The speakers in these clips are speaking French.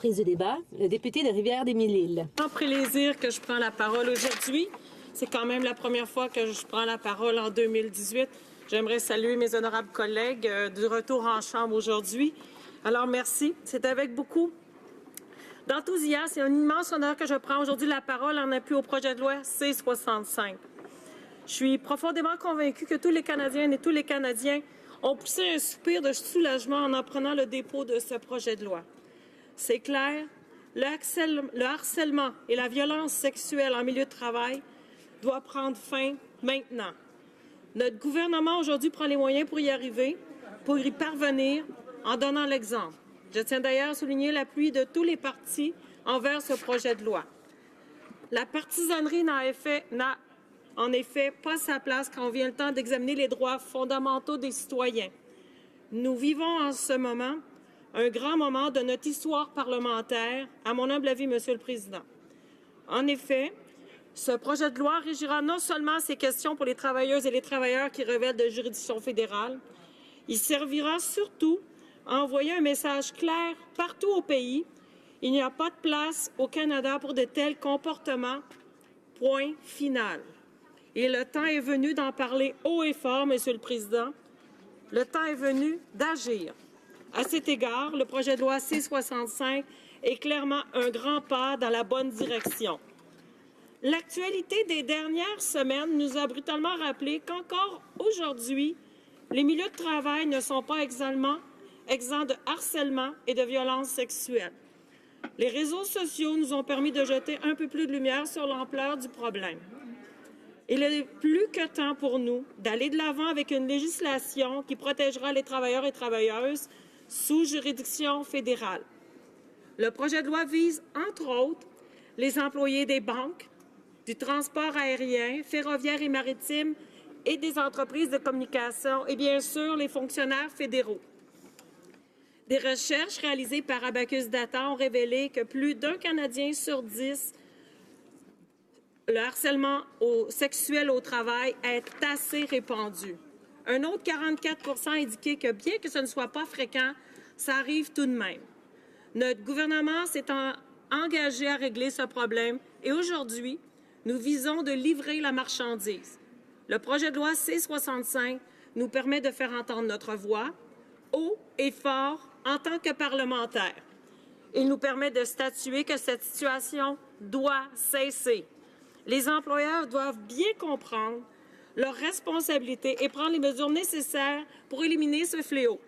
Prise de débat, le député de Rivière-des-Mille-Îles. C'est un plaisir que je prends la parole aujourd'hui. C'est quand même la première fois que je prends la parole en 2018. J'aimerais saluer mes honorables collègues du retour en Chambre aujourd'hui. Alors, merci. C'est avec beaucoup d'enthousiasme et un immense honneur que je prends aujourd'hui la parole en appui au projet de loi C-65. Je suis profondément convaincue que tous les Canadiennes et tous les Canadiens ont poussé un soupir de soulagement en apprenant le dépôt de ce projet de loi. C'est clair, le harcèlement et la violence sexuelle en milieu de travail doivent prendre fin maintenant. Notre gouvernement aujourd'hui prend les moyens pour y arriver, pour y parvenir, en donnant l'exemple. Je tiens d'ailleurs à souligner l'appui de tous les partis envers ce projet de loi. La partisanerie n'a en effet pas sa place quand vient le temps d'examiner les droits fondamentaux des citoyens. Nous vivons en ce moment un grand moment de notre histoire parlementaire, à mon humble avis, Monsieur le Président. En effet, ce projet de loi régira non seulement ces questions pour les travailleuses et les travailleurs qui relèvent de juridiction fédérale, il servira surtout à envoyer un message clair partout au pays. Il n'y a pas de place au Canada pour de tels comportements. Point final. Et le temps est venu d'en parler haut et fort, Monsieur le Président. Le temps est venu d'agir. À cet égard, le projet de loi C-65 est clairement un grand pas dans la bonne direction. L'actualité des dernières semaines nous a brutalement rappelé qu'encore aujourd'hui, les milieux de travail ne sont pas exempts de harcèlement et de violences sexuelles. Les réseaux sociaux nous ont permis de jeter un peu plus de lumière sur l'ampleur du problème. Il est plus que temps pour nous d'aller de l'avant avec une législation qui protégera les travailleurs et travailleuses sous juridiction fédérale. Le projet de loi vise, entre autres, les employés des banques, du transport aérien, ferroviaire et maritime et des entreprises de communication et bien sûr les fonctionnaires fédéraux. Des recherches réalisées par Abacus Data ont révélé que plus d'un Canadien sur 10 le harcèlement sexuel au travail est assez répandu. Un autre 44 % indiquait que bien que ce ne soit pas fréquent, ça arrive tout de même. Notre gouvernement s'est engagé à régler ce problème et aujourd'hui, nous visons de livrer la marchandise. Le projet de loi C-65 nous permet de faire entendre notre voix haut et fort en tant que parlementaires. Il nous permet de statuer que cette situation doit cesser. Les employeurs doivent bien comprendre leurs responsabilités et prendre les mesures nécessaires pour éliminer ce fléau.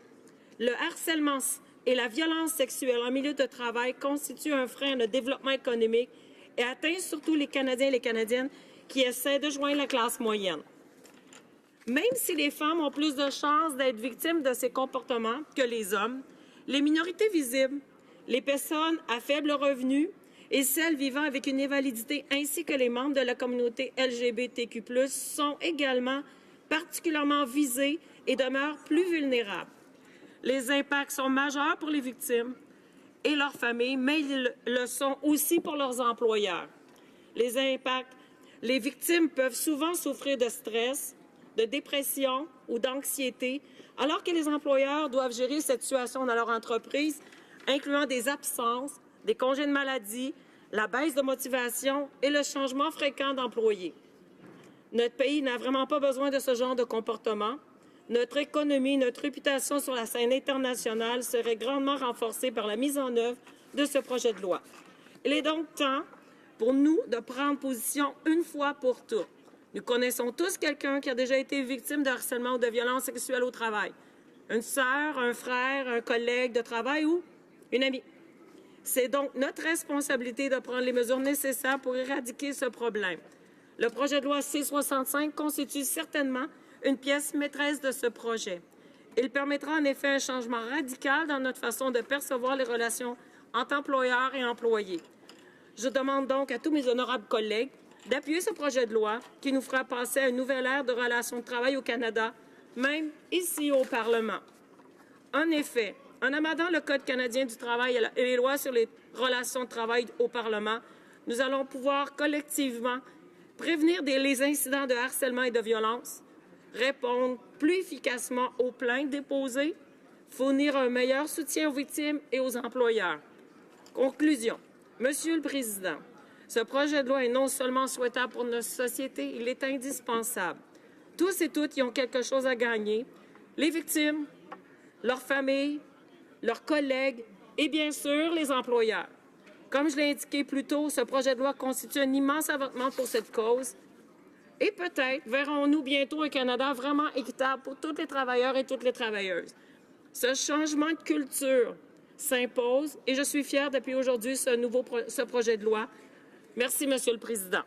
Le harcèlement et la violence sexuelle en milieu de travail constituent un frein à notre développement économique et atteignent surtout les Canadiens et les Canadiennes qui essaient de joindre la classe moyenne. Même si les femmes ont plus de chances d'être victimes de ces comportements que les hommes, les minorités visibles, les personnes à faible revenu et celles vivant avec une invalidité ainsi que les membres de la communauté LGBTQ+, sont également particulièrement visés et demeurent plus vulnérables. Les impacts sont majeurs pour les victimes et leurs familles, mais ils le sont aussi pour leurs employeurs. Les victimes peuvent souvent souffrir de stress, de dépression ou d'anxiété, alors que les employeurs doivent gérer cette situation dans leur entreprise, incluant des absences, des congés de maladie, la baisse de motivation et le changement fréquent d'employés. Notre pays n'a vraiment pas besoin de ce genre de comportement. Notre économie, notre réputation sur la scène internationale serait grandement renforcée par la mise en œuvre de ce projet de loi. Il est donc temps pour nous de prendre position une fois pour toutes. Nous connaissons tous quelqu'un qui a déjà été victime de harcèlement ou de violence sexuelle au travail. Une sœur, un frère, un collègue de travail ou une amie. C'est donc notre responsabilité de prendre les mesures nécessaires pour éradiquer ce problème. Le projet de loi C-65 constitue certainement une pièce maîtresse de ce projet. Il permettra en effet un changement radical dans notre façon de percevoir les relations entre employeurs et employés. Je demande donc à tous mes honorables collègues d'appuyer ce projet de loi qui nous fera passer à une nouvelle ère de relations de travail au Canada, même ici au Parlement. En effet, en amendant le Code canadien du travail et les lois sur les relations de travail au Parlement, nous allons pouvoir collectivement prévenir les incidents de harcèlement et de violence, répondre plus efficacement aux plaintes déposées, fournir un meilleur soutien aux victimes et aux employeurs. Conclusion. Monsieur le Président, ce projet de loi est non seulement souhaitable pour notre société, il est indispensable. Tous et toutes y ont quelque chose à gagner. Les victimes, leurs familles, leurs collègues et bien sûr les employeurs. Comme je l'ai indiqué plus tôt, ce projet de loi constitue un immense avancement pour cette cause. Et peut-être verrons-nous bientôt un Canada vraiment équitable pour tous les travailleurs et toutes les travailleuses. Ce changement de culture s'impose et je suis fière d'appuyer aujourd'hui ce projet de loi. Merci, Monsieur le Président.